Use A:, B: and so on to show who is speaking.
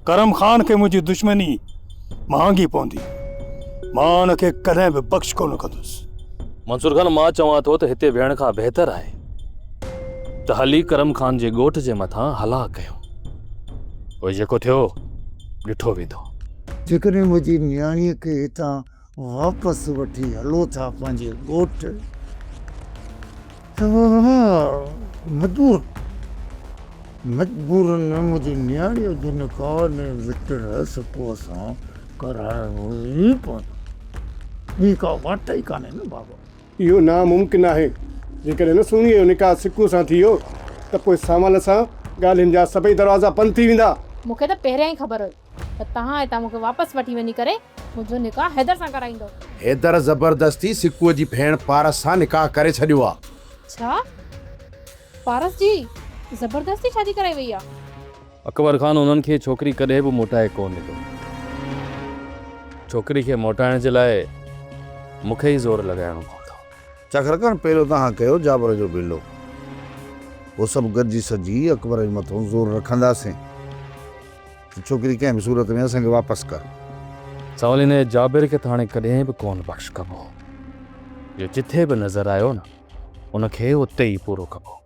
A: करम खान के मुझी दुश्मनी महांगी पौंदी। मां उनखे कदें भी बख्श कोन कंदुसि।
B: मंसूर खान, मां चवां थो त हिते वेहण खां बहितर आहे त हली करम खान जे ॻोठ जे मथां हला कयूं। पोइ जेको थियो ॾिठो वेंदो।
C: जेकॾहिं मुंहिंजी न्याणीअ खे हितां वापसि वठी हलो था पंहिंजे ॻोठ त मजबूरन मुंहिंजी न्याणीअ जो निकाह ने विटड़स पोइ असां कराइणो ई पवंदो। ॿी का वाट ई कान्हे न बाबा।
D: इहो नामुमकिन आहे। जेकॾहिं न सुणीअ जो निकाह सिकू सां थी वियो त पोइ सामान सां ॻाल्हियुनि जा सभई दरवाज़ा बंदि थी वेंदा।
E: मूंखे त पहिरियां ई ख़बर हुई त तव्हां हितां मूंखे वापसि वठी वञी करे मुंहिंजो निकाह हैदर सां कराईंदो।
F: हैदर ज़बरदस्ती सिकूअ जी भेण पारस सां निकाह करे छॾियो आहे।
E: छा पारस जी ज़बरदस्ती शादी कराई वई आहे?
B: अकबर खान उन्हनि खे छोकिरी कॾहिं बि मोटाए कोन ॾिनो। छोकिरी खे मोटाइण जे लाइ मूंखे ई ज़ोर लॻाइणो पवंदो।
F: चक्कर पहिरियों तव्हां कयो जाबर जो बिलो, पोइ सभु गॾिजी सजी अकबर जे मथां ज़ोर रखंदासीं। छोकिरी कंहिं बि सूरत में असांखे वापसि कर।
B: सवालिन जाबिर खे त हाणे कॾहिं बि कोन बख़्श कबो। जो जिथे बि नज़र आयो न उनखे उते ई पूरो कबो।